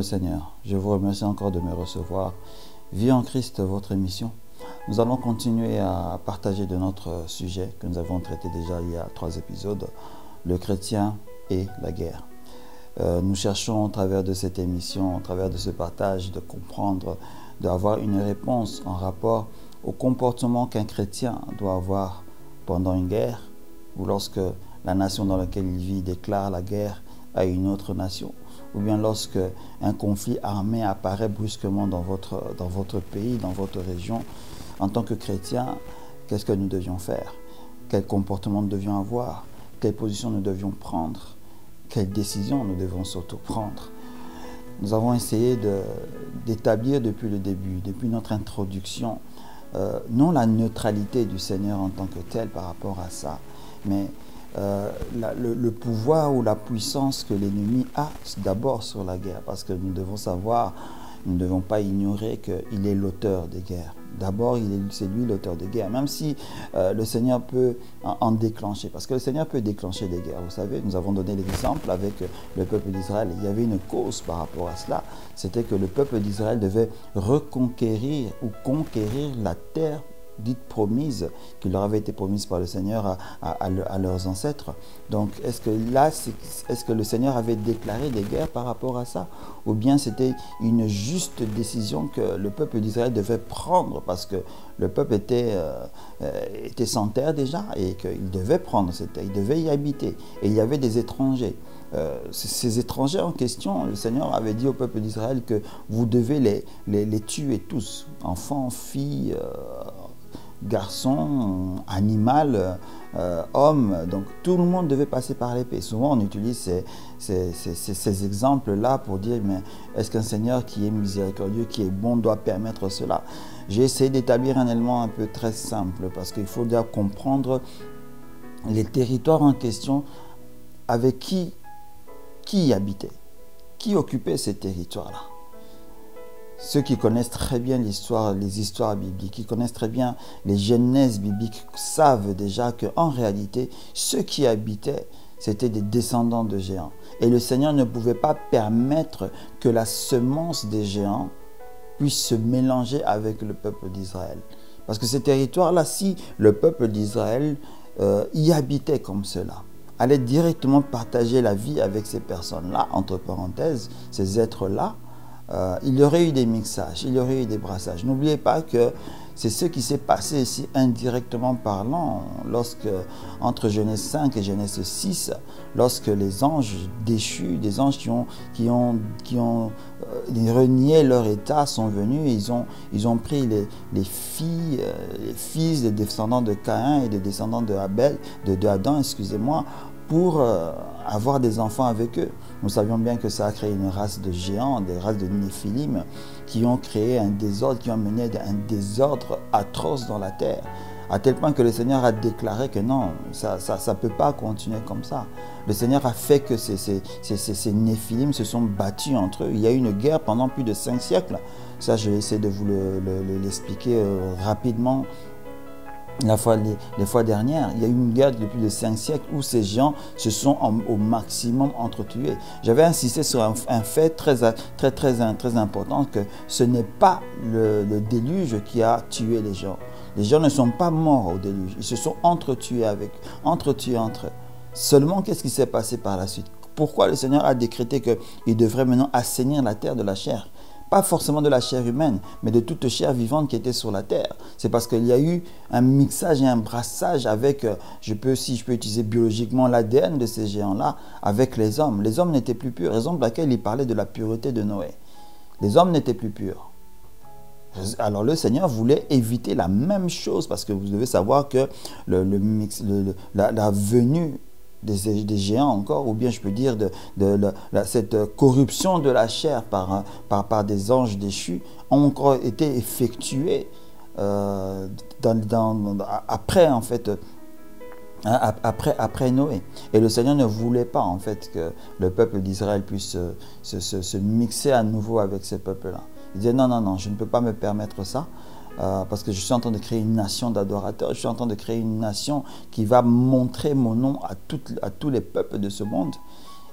le Seigneur, je vous remercie encore de me recevoir. Vie en Christ, votre émission. Nous allons continuer à partager de notre sujet que nous avons traité déjà il y a 3 épisodes, le chrétien et la guerre. Nous cherchons au travers de cette émission, au travers de ce partage, de comprendre, d'avoir une réponse en rapport au comportement qu'un chrétien doit avoir pendant une guerre ou lorsque la nation dans laquelle il vit déclare la guerre à une autre nation, ou bien lorsque un conflit armé apparaît brusquement dans votre pays, dans votre région. En tant que chrétien, qu'est-ce que nous devions faire? Quel comportement nous devions avoir? Quelle position nous devions prendre? Quelles décisions nous devons surtout prendre? Nous avons essayé d'établir depuis le début, depuis notre introduction, non la neutralité du Seigneur en tant que tel par rapport à ça, mais le pouvoir ou la puissance que l'ennemi a d'abord sur la guerre, parce que nous devons savoir, nous ne devons pas ignorer qu'il est l'auteur des guerres. D'abord, c'est lui l'auteur des guerres, même si le Seigneur peut en déclencher, parce que le Seigneur peut déclencher des guerres. Vous savez, nous avons donné l'exemple avec le peuple d'Israël. Il y avait une cause par rapport à cela, c'était que le peuple d'Israël devait reconquérir ou conquérir la terre dite promise, qui leur avait été promise par le Seigneur à leurs ancêtres. Donc, est-ce que le Seigneur avait déclaré des guerres par rapport à ça? Ou bien c'était une juste décision que le peuple d'Israël devait prendre, parce que le peuple était sans terre déjà, et qu'il devait prendre cette terre, il devait y habiter. Et il y avait des étrangers. Ces étrangers en question, le Seigneur avait dit au peuple d'Israël que vous devez les tuer tous, enfants, filles, garçons, animal, hommes, donc tout le monde devait passer par l'épée. Souvent on utilise ces exemples-là pour dire, mais est-ce qu'un Seigneur qui est miséricordieux, qui est bon, doit permettre cela? J'ai essayé d'établir un élément un peu très simple, parce qu'il faut déjà comprendre les territoires en question, avec qui y habitait, qui occupait ces territoires-là. Ceux qui connaissent très bien les histoires bibliques, qui connaissent très bien les genèses bibliques, savent déjà qu'en réalité, ceux qui habitaient, c'était des descendants de géants. Et le Seigneur ne pouvait pas permettre que la semence des géants puisse se mélanger avec le peuple d'Israël. Parce que ces territoires-là, si le peuple d'Israël y habitait comme cela, allait directement partager la vie avec ces personnes-là, entre parenthèses, ces êtres-là, il y aurait eu des mixages, il y aurait eu des brassages. N'oubliez pas que c'est ce qui s'est passé ici indirectement parlant, entre Genèse 5 et Genèse 6, lorsque les anges déchus, des anges qui ont renié leur état, sont venus, ils ont pris les fils des descendants de Caïn et des descendants de Adam, excusez-moi, pour avoir des enfants avec eux. Nous savions bien que ça a créé une race de géants, des races de Néphilim, qui ont créé un désordre, qui ont mené un désordre atroce dans la terre, à tel point que le Seigneur a déclaré que non, ça ne peut pas continuer comme ça. Le Seigneur a fait que ces Néphilim se sont battus entre eux. Il y a eu une guerre pendant plus de 5 siècles. Ça, je vais essayer de vous l'expliquer rapidement. Les fois dernières, il y a eu une guerre de plus de 5 siècles où ces géants se sont au maximum entretués. J'avais insisté sur un fait très important, que ce n'est pas le déluge qui a tué les gens. Les gens ne sont pas morts au déluge, ils se sont entretués entre eux. Seulement, qu'est-ce qui s'est passé par la suite? Pourquoi le Seigneur a décrété qu'il devrait maintenant assainir la terre de la chair? Pas forcément de la chair humaine, mais de toute chair vivante qui était sur la terre. C'est parce qu'il y a eu un mixage et un brassage avec, si je peux utiliser biologiquement l'ADN de ces géants-là, avec les hommes. Les hommes n'étaient plus purs, raison pour laquelle il parlait de la pureté de Noé. Les hommes n'étaient plus purs. Alors le Seigneur voulait éviter la même chose, parce que vous devez savoir que la venue des géants encore, ou bien je peux dire cette corruption de la chair par des anges déchus, ont encore été effectuées après en fait, après Noé. Et le Seigneur ne voulait pas en fait que le peuple d'Israël puisse se mixer à nouveau avec ce peuple-là. Il disait non, je ne peux pas me permettre ça. Parce que je suis en train de créer une nation d'adorateurs, je suis en train de créer une nation qui va montrer mon nom à tous les peuples de ce monde.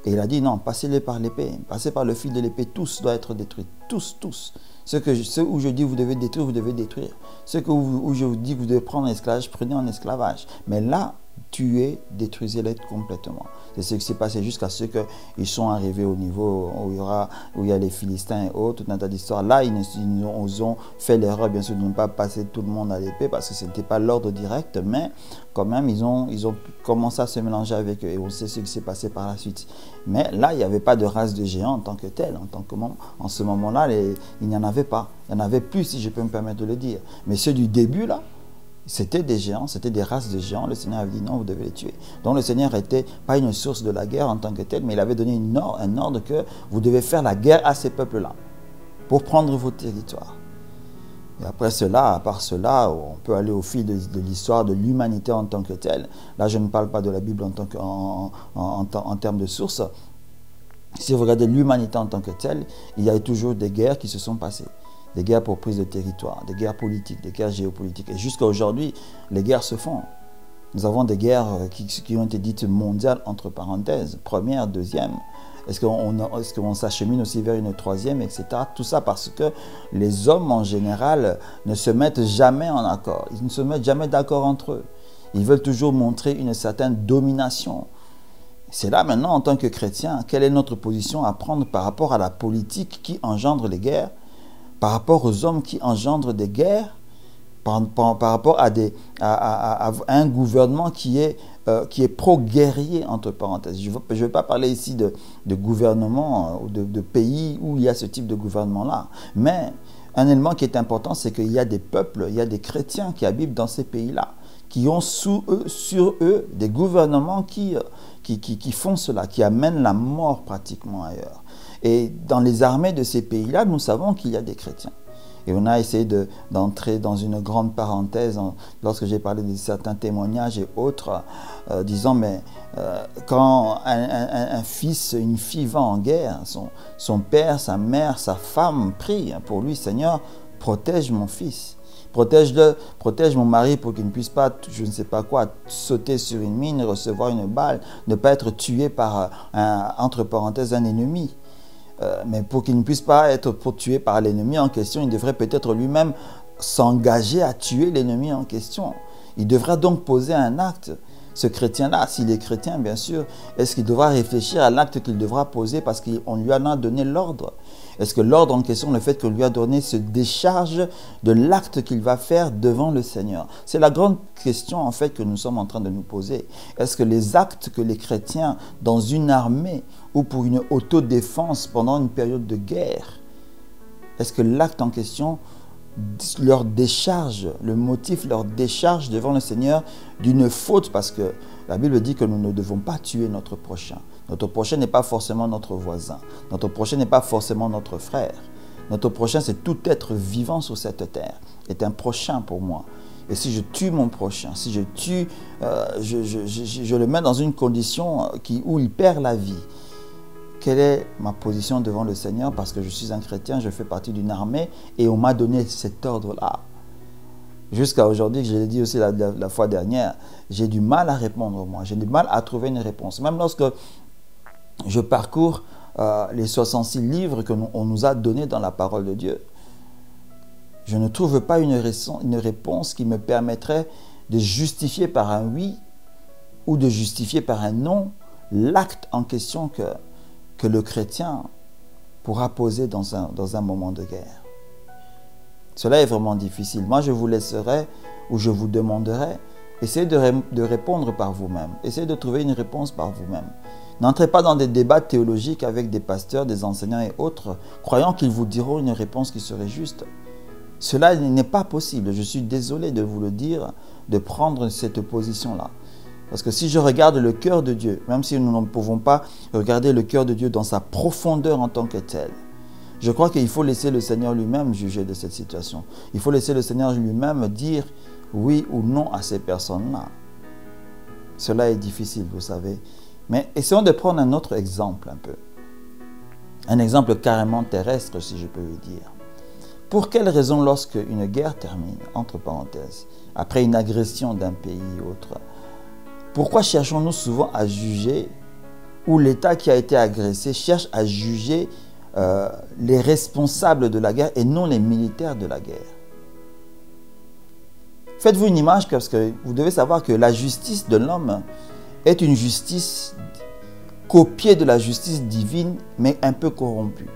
Et il a dit non, passez-les par l'épée, passez par le fil de l'épée, tous doivent être détruits, tous, tous. Ceux où je dis vous devez détruire, vous devez détruire. Ceux où je vous dis que vous devez prendre en esclavage, prenez en esclavage. Mais là, tuez, détruisez-les complètement. C'est ce qui s'est passé jusqu'à ce qu'ils sont arrivés au niveau où il y a les Philistins et autres, tout un tas d'histoires. Là, ils ont fait l'erreur, bien sûr, de ne pas passer tout le monde à l'épée parce que ce n'était pas l'ordre direct, mais quand même, ils ont commencé à se mélanger avec eux et on sait ce qui s'est passé par la suite. Mais là, il n'y avait pas de race de géants en tant que tel, en ce moment-là, il n'y en avait pas. Il n'y en avait plus, si je peux me permettre de le dire. Mais ceux du début, là, c'était des géants, c'était des races de géants. Le Seigneur avait dit non, vous devez les tuer. Donc le Seigneur n'était pas une source de la guerre en tant que tel, mais il avait donné un ordre que vous devez faire la guerre à ces peuples-là pour prendre vos territoires. Et après cela, à part cela, on peut aller au fil de l'histoire de l'humanité en tant que telle. Là, je ne parle pas de la Bible en termes de source. Si vous regardez l'humanité en tant que telle, il y a toujours des guerres qui se sont passées. Des guerres pour prise de territoire, des guerres politiques, des guerres géopolitiques. Et jusqu'à aujourd'hui, les guerres se font. Nous avons des guerres qui ont été dites mondiales, entre parenthèses, première, deuxième. Est-ce qu'on s'achemine aussi vers une troisième, etc. Tout ça parce que les hommes, en général, ne se mettent jamais en accord. Ils ne se mettent jamais d'accord entre eux. Ils veulent toujours montrer une certaine domination. C'est là maintenant, en tant que chrétien, quelle est notre position à prendre par rapport à la politique qui engendre les guerres, par rapport aux hommes qui engendrent des guerres, par rapport à un gouvernement qui est pro-guerrier, entre parenthèses. Je ne vais pas parler ici de gouvernement ou de pays où il y a ce type de gouvernement-là. Mais un élément qui est important, c'est qu'il y a des peuples, il y a des chrétiens qui habitent dans ces pays-là, qui ont sur eux des gouvernements qui font cela, qui amènent la mort pratiquement ailleurs. Et dans les armées de ces pays-là, nous savons qu'il y a des chrétiens. Et on a essayé d'entrer dans une grande parenthèse lorsque j'ai parlé de certains témoignages et autres, disant, mais quand un fils, une fille va en guerre, son père, sa mère, sa femme prient pour lui, Seigneur, protège mon fils. Protège mon mari pour qu'il ne puisse pas, je ne sais pas quoi, sauter sur une mine, recevoir une balle, ne pas être tué par, entre parenthèses, un ennemi. Mais pour qu'il ne puisse pas être tué par l'ennemi en question, il devrait peut-être lui-même s'engager à tuer l'ennemi en question. Il devra donc poser un acte. Ce chrétien-là, s'il est chrétien, bien sûr, est-ce qu'il devra réfléchir à l'acte qu'il devra poser parce qu'on lui en a donné l'ordre? Est-ce que l'ordre en question, le fait qu'on lui a donné, se décharge de l'acte qu'il va faire devant le Seigneur? C'est la grande question en fait que nous sommes en train de nous poser. Est-ce que les actes que les chrétiens dans une armée ou pour une autodéfense pendant une période de guerre, est-ce que l'acte en question leur décharge, le motif leur décharge devant le Seigneur d'une faute? Parce que la Bible dit que nous ne devons pas tuer notre prochain. Notre prochain n'est pas forcément notre voisin. Notre prochain n'est pas forcément notre frère. Notre prochain, c'est tout être vivant sur cette terre, est un prochain pour moi. Et si je tue mon prochain, si je tue, je le mets dans une condition où il perd la vie. Quelle est ma position devant le Seigneur? Parce que je suis un chrétien, je fais partie d'une armée et on m'a donné cet ordre-là. Jusqu'à aujourd'hui, je l'ai dit aussi la fois dernière, j'ai du mal à répondre moi, j'ai du mal à trouver une réponse. Même lorsque je parcours les 66 livres qu'on nous a donnés dans la parole de Dieu, je ne trouve pas une réponse qui me permettrait de justifier par un oui ou de justifier par un non l'acte en question que le chrétien pourra poser dans un moment de guerre. Cela est vraiment difficile. Moi, je vous laisserai ou je vous demanderai, essayez de répondre par vous-même. Essayez de trouver une réponse par vous-même. N'entrez pas dans des débats théologiques avec des pasteurs, des enseignants et autres, croyant qu'ils vous diront une réponse qui serait juste. Cela n'est pas possible. Je suis désolé de vous le dire, de prendre cette position-là. Parce que si je regarde le cœur de Dieu, même si nous ne pouvons pas regarder le cœur de Dieu dans sa profondeur en tant que tel, je crois qu'il faut laisser le Seigneur lui-même juger de cette situation. Il faut laisser le Seigneur lui-même dire oui ou non à ces personnes-là. Cela est difficile, vous savez. Mais essayons de prendre un autre exemple un peu. Un exemple carrément terrestre, si je peux le dire. Pour quelle raison, lorsque une guerre termine, entre parenthèses, après une agression d'un pays ou autre, pourquoi cherchons-nous souvent à juger où l'État qui a été agressé cherche à juger les responsables de la guerre et non les militaires de la guerre. Faites-vous une image parce que vous devez savoir que la justice de l'homme est une justice copiée de la justice divine, mais un peu corrompue.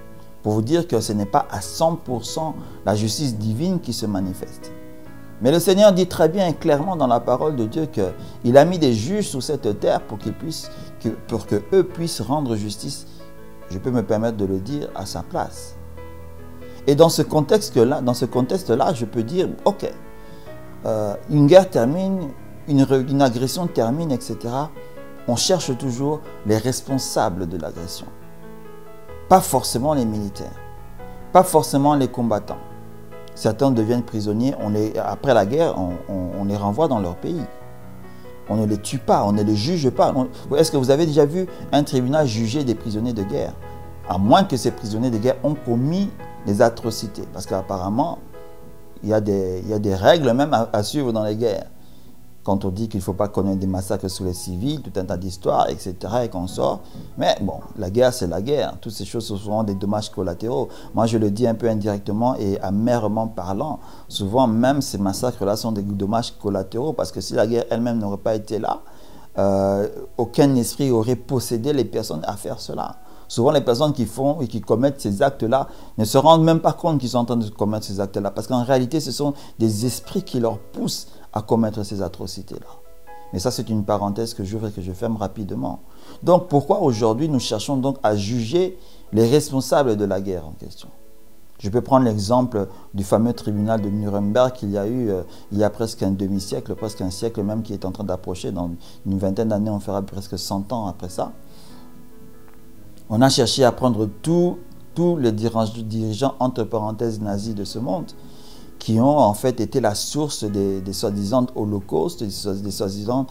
Pour vous dire que ce n'est pas à 100% la justice divine qui se manifeste. Mais le Seigneur dit très bien et clairement dans la parole de Dieu qu'il a mis des juges sur cette terre pour qu'eux puissent rendre justice, je peux me permettre de le dire, à sa place. Et dans ce contexte-là, je peux dire, ok, une guerre termine, une agression termine, etc. On cherche toujours les responsables de l'agression. Pas forcément les militaires, pas forcément les combattants. Certains deviennent prisonniers, après la guerre, on les renvoie dans leur pays. On ne les tue pas, on ne les juge pas. Est-ce que vous avez déjà vu un tribunal juger des prisonniers de guerre? À moins que ces prisonniers de guerre ont commis des atrocités. Parce qu'apparemment, il y a des règles même à suivre dans les guerres. Quand on dit qu'il ne faut pas connaître des massacres sur les civils, tout un tas d'histoires, etc. et qu'on sort. Mais bon, la guerre, c'est la guerre. Toutes ces choses sont souvent des dommages collatéraux. Moi, je le dis un peu indirectement et amèrement parlant. Souvent, même ces massacres-là sont des dommages collatéraux parce que si la guerre elle-même n'aurait pas été là, aucun esprit aurait possédé les personnes à faire cela. Souvent, les personnes qui font et qui commettent ces actes-là ne se rendent même pas compte qu'ils sont en train de commettre ces actes-là. Parce qu'en réalité, ce sont des esprits qui leur poussent à commettre ces atrocités-là. Mais ça, c'est une parenthèse que j'ouvre et que je ferme rapidement. Donc, pourquoi aujourd'hui nous cherchons donc à juger les responsables de la guerre en question? Je peux prendre l'exemple du fameux tribunal de Nuremberg qu'il y a eu il y a presque un demi-siècle, presque un siècle même, qui est en train d'approcher. Dans une vingtaine d'années, on fera presque 100 ans après ça. On a cherché à prendre tous les dirigeants, entre parenthèses, nazis de ce monde, qui ont en fait été la source des soi-disant holocaustes, des soi-disant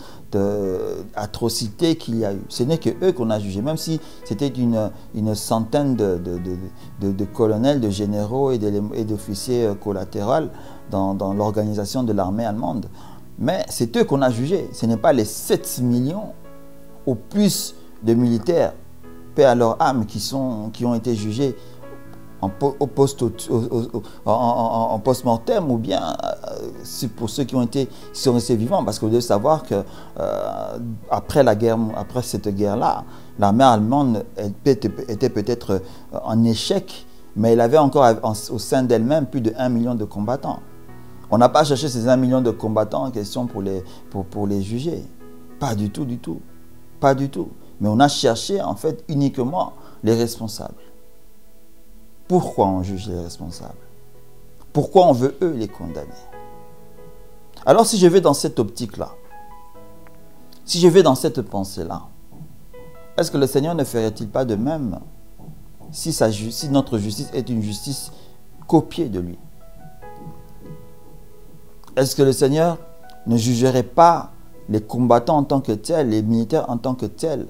atrocités qu'il y a eu. Ce n'est que eux qu'on a jugés, même si c'était une centaine de colonels, de généraux et d'officiers collatéraux dans l'organisation de l'armée allemande. Mais c'est eux qu'on a jugés, ce n'est pas les 7 millions ou plus de militaires, paix à leur âme, qui ont été jugés en post-mortem ou bien pour ceux qui sont restés vivants. Parce que vous devez savoir que après cette guerre-là, l'armée allemande était peut-être en échec, mais elle avait encore au sein d'elle-même plus de 1 million de combattants. On n'a pas cherché ces 1 million de combattants en question pour les juger. Pas du tout, du tout. Pas du tout. Mais on a cherché en fait uniquement les responsables. Pourquoi on juge les responsables? Pourquoi on veut eux les condamner? Alors si je vais dans cette optique-là, si je vais dans cette pensée-là, est-ce que le Seigneur ne ferait-il pas de même si notre justice est une justice copiée de lui? Est-ce que le Seigneur ne jugerait pas les combattants en tant que tels, les militaires en tant que tels,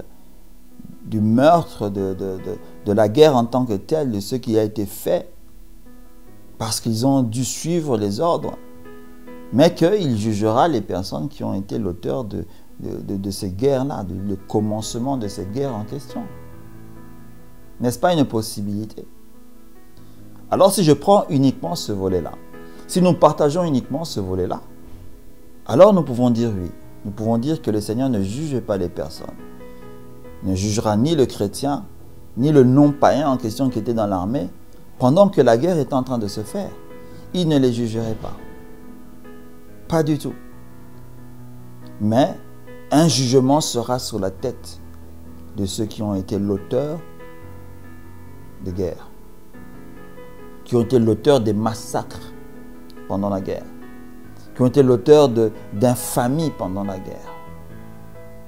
du meurtre, de la guerre en tant que telle, de ce qui a été fait, parce qu'ils ont dû suivre les ordres, mais qu'il jugera les personnes qui ont été l'auteur de ces guerres-là, le commencement de ces guerres en question? N'est-ce pas une possibilité? Alors si je prends uniquement ce volet-là, si nous partageons uniquement ce volet-là, alors nous pouvons dire oui. Nous pouvons dire que le Seigneur ne juge pas les personnes. Il ne jugera ni le chrétien, ni le non-païen en question qui était dans l'armée, pendant que la guerre est en train de se faire. Il ne les jugerait pas. Pas du tout. Mais un jugement sera sur la tête de ceux qui ont été l'auteur des guerres, qui ont été l'auteur des massacres pendant la guerre, qui ont été l'auteur d'infamies pendant la guerre.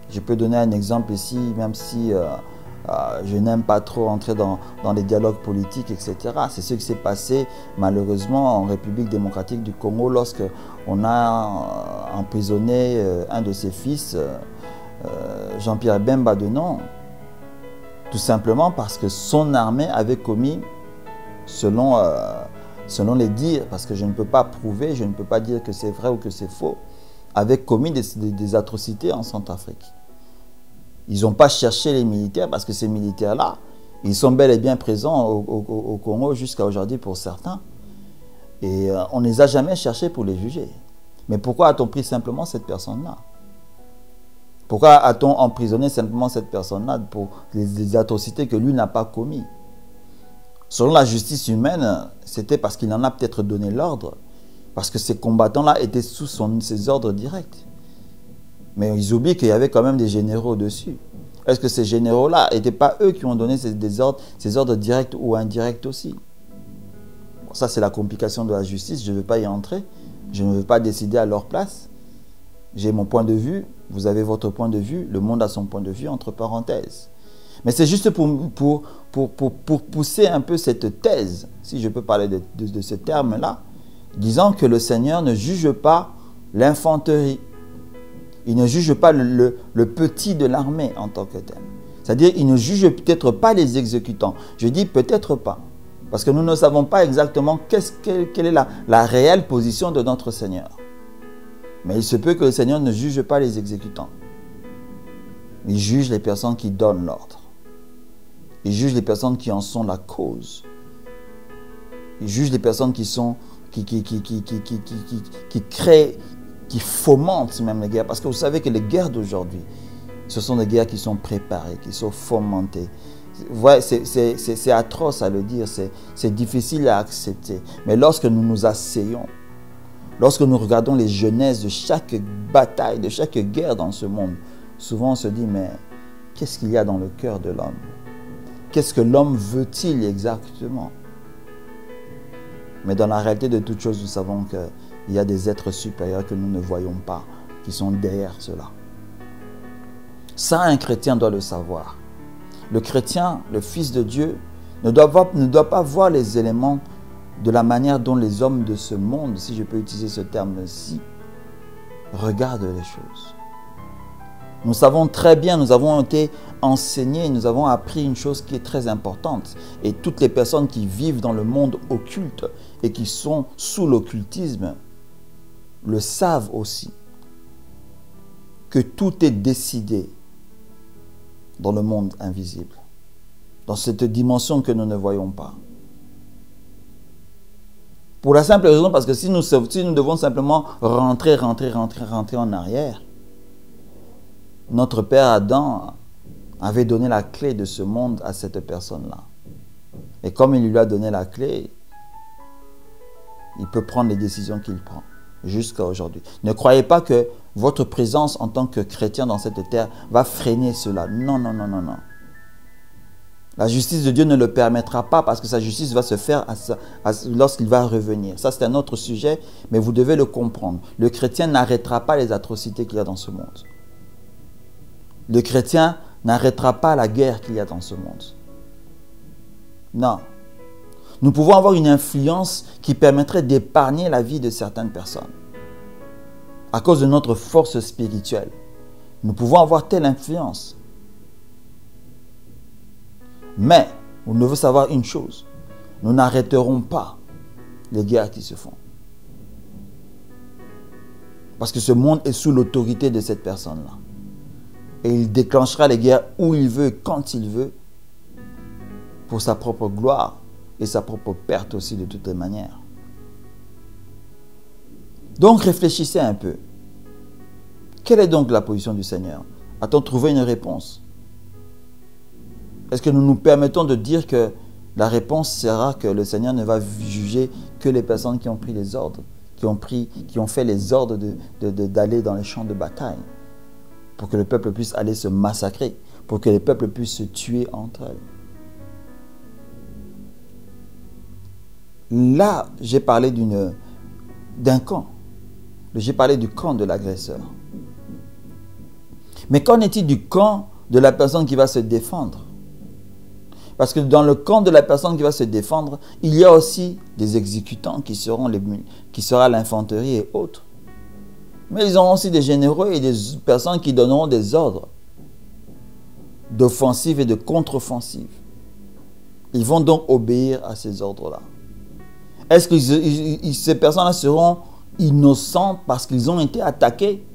Je peux donner un exemple ici, même si je n'aime pas trop entrer dans les dialogues politiques, etc. C'est ce qui s'est passé malheureusement en République démocratique du Congo lorsque on a emprisonné un de ses fils, Jean-Pierre Bemba de nom, tout simplement parce que son armée avait commis, selon les dires, parce que je ne peux pas prouver, je ne peux pas dire que c'est vrai ou que c'est faux, avait commis des atrocités en Centrafrique. Ils n'ont pas cherché les militaires parce que ces militaires-là, ils sont bel et bien présents au Congo jusqu'à aujourd'hui pour certains. Et on ne les a jamais cherchés pour les juger. Mais pourquoi a-t-on pris simplement cette personne-là? Pourquoi a-t-on emprisonné simplement cette personne-là pour les atrocités que lui n'a pas commises? Selon la justice humaine, c'était parce qu'il en a peut-être donné l'ordre, parce que ces combattants-là étaient sous ses ordres directs. Mais ils oublient qu'il y avait quand même des généraux dessus. Est-ce que ces généraux-là n'étaient pas eux qui ont donné ces ordres directs ou indirects aussi? Bon, ça, c'est la complication de la justice. Je ne veux pas y entrer. Je ne veux pas décider à leur place. J'ai mon point de vue. Vous avez votre point de vue. Le monde a son point de vue, entre parenthèses. Mais c'est juste pour pousser un peu cette thèse, si je peux parler de ce terme-là, disant que le Seigneur ne juge pas l'infanterie. Il ne juge pas le petit de l'armée en tant que tel. C'est-à-dire, il ne juge peut-être pas les exécutants. Je dis peut-être pas. Parce que nous ne savons pas exactement quelle est la réelle position de notre Seigneur. Mais il se peut que le Seigneur ne juge pas les exécutants. Il juge les personnes qui donnent l'ordre. Il juge les personnes qui en sont la cause. Il juge les personnes qui créent, qui fomentent même les guerres. Parce que vous savez que les guerres d'aujourd'hui, ce sont des guerres qui sont préparées, qui sont fomentées. Ouais, c'est atroce à le dire, c'est difficile à accepter. Mais lorsque nous nous asseyons, lorsque nous regardons les genèses de chaque bataille, de chaque guerre dans ce monde, souvent on se dit, mais qu'est-ce qu'il y a dans le cœur de l'homme? Qu'est-ce que l'homme veut-il exactement? Mais dans la réalité de toutes choses, nous savons qu'il y a des êtres supérieurs que nous ne voyons pas, qui sont derrière cela. Ça, un chrétien doit le savoir. Le chrétien, le Fils de Dieu, ne doit pas voir les éléments de la manière dont les hommes de ce monde, si je peux utiliser ce terme-ci, regardent les choses. Nous savons très bien, nous avons été enseignés, nous avons appris une chose qui est très importante. Et toutes les personnes qui vivent dans le monde occulte et qui sont sous l'occultisme le savent aussi. Que tout est décidé dans le monde invisible, dans cette dimension que nous ne voyons pas. Pour la simple raison, parce que si nous devons simplement rentrer en arrière, notre père Adam avait donné la clé de ce monde à cette personne-là. Et comme il lui a donné la clé, il peut prendre les décisions qu'il prend jusqu'à aujourd'hui. Ne croyez pas que votre présence en tant que chrétien dans cette terre va freiner cela. Non, non, non, non, non. La justice de Dieu ne le permettra pas parce que sa justice va se faire lorsqu'il va revenir. Ça, c'est un autre sujet, mais vous devez le comprendre. Le chrétien n'arrêtera pas les atrocités qu'il y a dans ce monde. Le chrétien n'arrêtera pas la guerre qu'il y a dans ce monde. Non. Nous pouvons avoir une influence qui permettrait d'épargner la vie de certaines personnes. À cause de notre force spirituelle. Nous pouvons avoir telle influence. Mais, nous devons savoir une chose. Nous n'arrêterons pas les guerres qui se font. Parce que ce monde est sous l'autorité de cette personne-là. Et il déclenchera les guerres où il veut, quand il veut, pour sa propre gloire et sa propre perte aussi de toutes les manières. Donc réfléchissez un peu. Quelle est donc la position du Seigneur? A-t-on trouvé une réponse? Est-ce que nous nous permettons de dire que la réponse sera que le Seigneur ne va juger que les personnes qui ont pris les ordres, qui ont fait les ordres d'aller dans les champs de bataille, pour que le peuple puisse aller se massacrer, pour que les peuples puissent se tuer entre eux? Là, j'ai parlé d'un camp. J'ai parlé du camp de l'agresseur. Mais qu'en est-il du camp de la personne qui va se défendre? Parce que dans le camp de la personne qui va se défendre, il y a aussi des exécutants qui sera l'infanterie et autres. Mais ils auront aussi des généraux et des personnes qui donneront des ordres d'offensive et de contre-offensive. Ils vont donc obéir à ces ordres-là. Est-ce que ces personnes-là seront innocentes parce qu'ils ont été attaqués?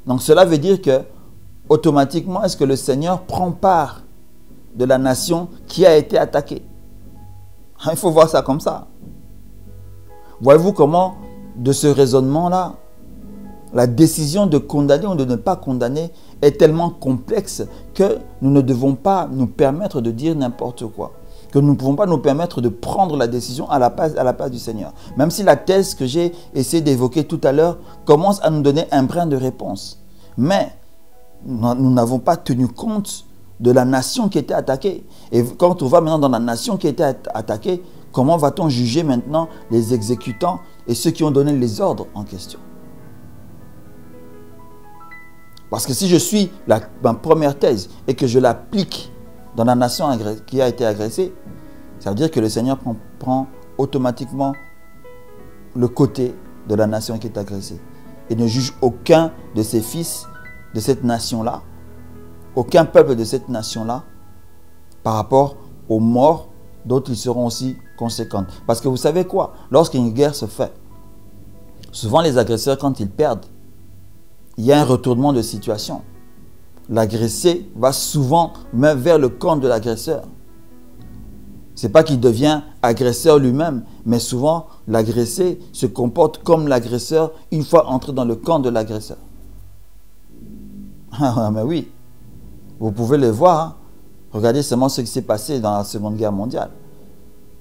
Donc cela veut dire que automatiquement, est-ce que le Seigneur prend part de la nation qui a été attaquée? Il faut voir ça comme ça. Voyez-vous comment, de ce raisonnement-là, la décision de condamner ou de ne pas condamner est tellement complexe que nous ne devons pas nous permettre de dire n'importe quoi. Que nous ne pouvons pas nous permettre de prendre la décision à la place du Seigneur. Même si la thèse que j'ai essayé d'évoquer tout à l'heure commence à nous donner un brin de réponse. Mais nous n'avons pas tenu compte de la nation qui était attaquée. Et quand on va maintenant dans la nation qui était attaquée, comment va-t-on juger maintenant les exécutants et ceux qui ont donné les ordres en question? Parce que si je suis ma première thèse et que je l'applique dans la nation qui a été agressée, ça veut dire que le Seigneur prend automatiquement le côté de la nation qui est agressée et ne juge aucun de ses fils de cette nation-là, aucun peuple de cette nation-là par rapport aux morts dont ils seront aussi conséquentes. Parce que vous savez quoi? Lorsqu'une guerre se fait, souvent les agresseurs, quand ils perdent, il y a un retournement de situation. L'agressé va souvent même vers le camp de l'agresseur. Ce n'est pas qu'il devient agresseur lui-même, mais souvent l'agressé se comporte comme l'agresseur une fois entré dans le camp de l'agresseur. Ah, mais oui, vous pouvez le voir. Hein. Regardez seulement ce qui s'est passé dans la Seconde Guerre mondiale.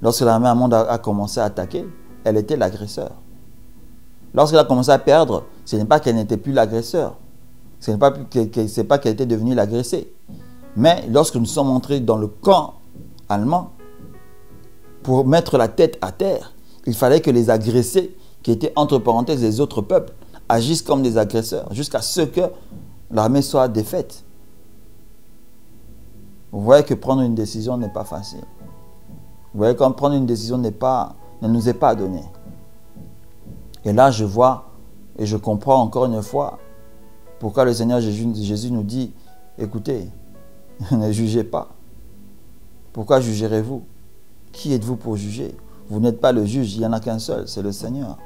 Lorsque l'armée allemande a commencé à attaquer, elle était l'agresseur. Lorsqu'elle a commencé à perdre, ce n'est pas qu'elle n'était plus l'agresseur. Ce n'est pas qu'elle était devenue l'agressée. Mais lorsque nous sommes entrés dans le camp allemand, pour mettre la tête à terre, il fallait que les agressés, qui étaient entre parenthèses les autres peuples, agissent comme des agresseurs, jusqu'à ce que l'armée soit défaite. Vous voyez que prendre une décision n'est pas facile. Vous voyez comme prendre une décision ne nous est pas donné. Et là, je vois et je comprends encore une fois pourquoi le Seigneur Jésus nous dit, écoutez, ne jugez pas. Pourquoi jugerez-vous? Qui êtes-vous pour juger? Vous n'êtes pas le juge, il n'y en a qu'un seul, c'est le Seigneur.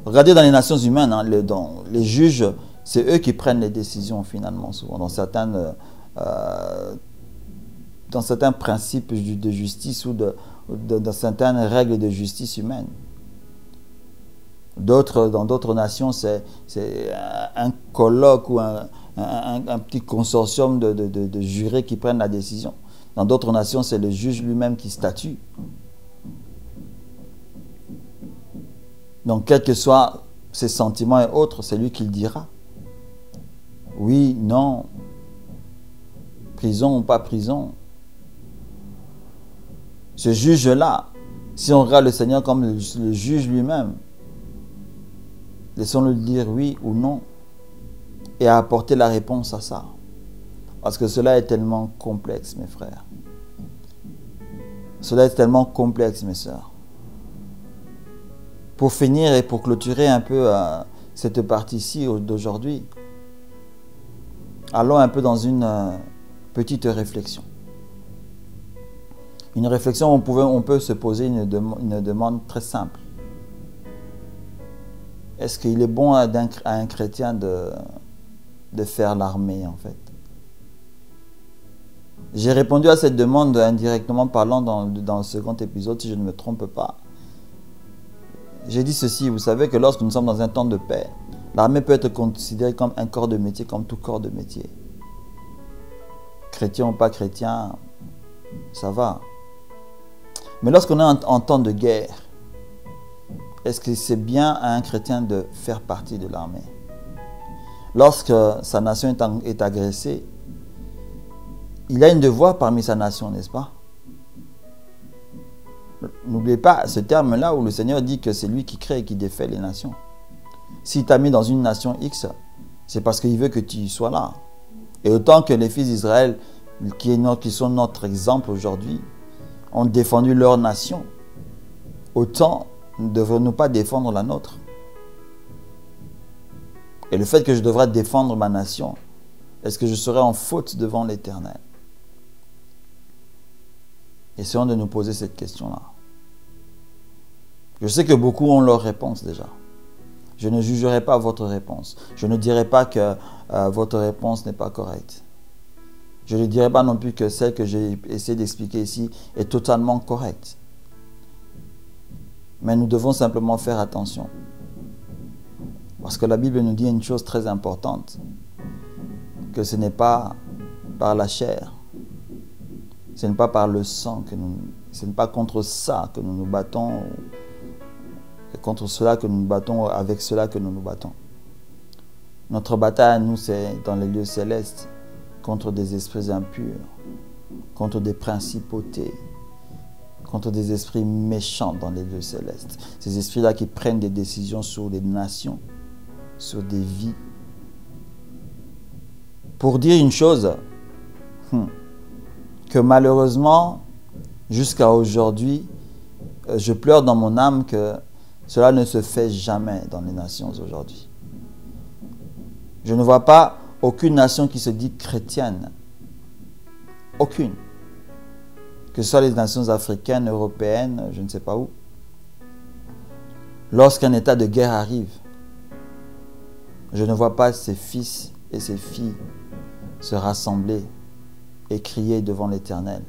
Regardez dans les nations humaines, hein, les juges, c'est eux qui prennent les décisions finalement, souvent, dans certains principes de justice ou dans certaines règles de justice humaine. Dans d'autres nations, c'est un colloque ou un petit consortium de jurés qui prennent la décision. Dans d'autres nations, c'est le juge lui-même qui statue. Donc, quels que soient ses sentiments et autres, c'est lui qui le dira. Oui, non, prison ou pas prison. Ce juge-là, si on regarde le Seigneur comme le juge lui-même, laissons-le dire oui ou non et apporter la réponse à ça. Parce que cela est tellement complexe, mes frères. Cela est tellement complexe, mes sœurs. Pour finir et pour clôturer un peu cette partie-ci d'aujourd'hui, allons un peu dans une petite réflexion. Une réflexion où on peut se poser une demande très simple. Est-ce qu'il est bon à un chrétien de faire l'armée, en fait? J'ai répondu à cette demande indirectement parlant dans le second épisode, si je ne me trompe pas. J'ai dit ceci, vous savez que lorsque nous sommes dans un temps de paix, l'armée peut être considérée comme un corps de métier, comme tout corps de métier. Chrétien ou pas chrétien, ça va. Mais lorsqu'on est en temps de guerre, est-ce que c'est bien à un chrétien de faire partie de l'armée? Lorsque sa nation est agressée, il a un devoir parmi sa nation, n'est-ce pas? N'oubliez pas ce terme-là où le Seigneur dit que c'est lui qui crée et qui défait les nations. S'il t'a mis dans une nation X, c'est parce qu'il veut que tu sois là. Et autant que les fils d'Israël, qui sont notre exemple aujourd'hui, ont défendu leur nation, autant ne devons-nous pas défendre la nôtre? Et le fait que je devrais défendre ma nation, est-ce que je serai en faute devant l'Éternel? Essayons de nous poser cette question-là. Je sais que beaucoup ont leur réponse déjà. Je ne jugerai pas votre réponse. Je ne dirai pas que votre réponse n'est pas correcte. Je ne dirai pas non plus que celle que j'ai essayé d'expliquer ici est totalement correcte. Mais nous devons simplement faire attention. Parce que la Bible nous dit une chose très importante, que ce n'est pas par la chair, ce n'est pas par le sang, ce n'est pas contre ça que nous nous battons, c'est contre cela que nous nous battons, avec cela que nous nous battons. Notre bataille à nous, c'est dans les lieux célestes, contre des esprits impurs, contre des principautés, contre des esprits méchants dans les lieux célestes. Ces esprits-là qui prennent des décisions sur des nations, sur des vies. Pour dire une chose, que malheureusement, jusqu'à aujourd'hui, je pleure dans mon âme que cela ne se fait jamais dans les nations aujourd'hui. Je ne vois pas aucune nation qui se dit chrétienne. Aucune. Que ce soit les nations africaines, européennes, je ne sais pas où. Lorsqu'un état de guerre arrive, je ne vois pas ses fils et ses filles se rassembler et crier devant l'Éternel.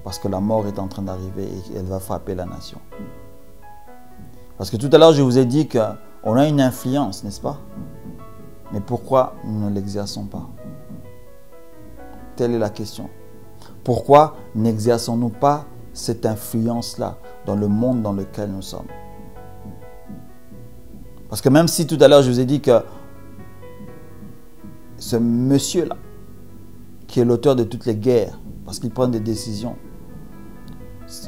Parce que la mort est en train d'arriver et elle va frapper la nation. Parce que tout à l'heure, je vous ai dit qu'on a une influence, n'est-ce pas? Mais pourquoi nous ne l'exerçons pas? Telle est la question. Pourquoi n'exerçons-nous pas cette influence-là dans le monde dans lequel nous sommes? Parce que même si tout à l'heure je vous ai dit que ce monsieur-là, qui est l'auteur de toutes les guerres, parce qu'il prend des décisions,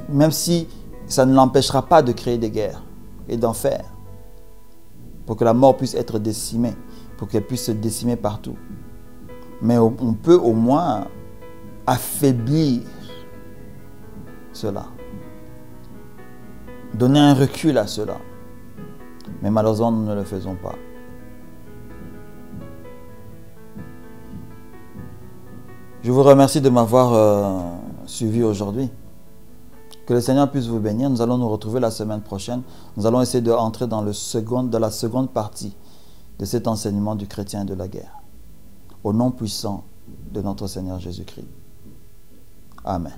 même si ça ne l'empêchera pas de créer des guerres et d'en faire, pour que la mort puisse être décimée, pour qu'elle puisse se décimer partout. Mais on peut au moins affaiblir cela, donner un recul à cela. Mais malheureusement, nous ne le faisons pas. Je vous remercie de m'avoir suivi aujourd'hui. Que le Seigneur puisse vous bénir. Nous allons nous retrouver la semaine prochaine. Nous allons essayer d'entrer dans la seconde partie de cet enseignement du chrétien et de la guerre. Au nom puissant de notre Seigneur Jésus-Christ. Amen.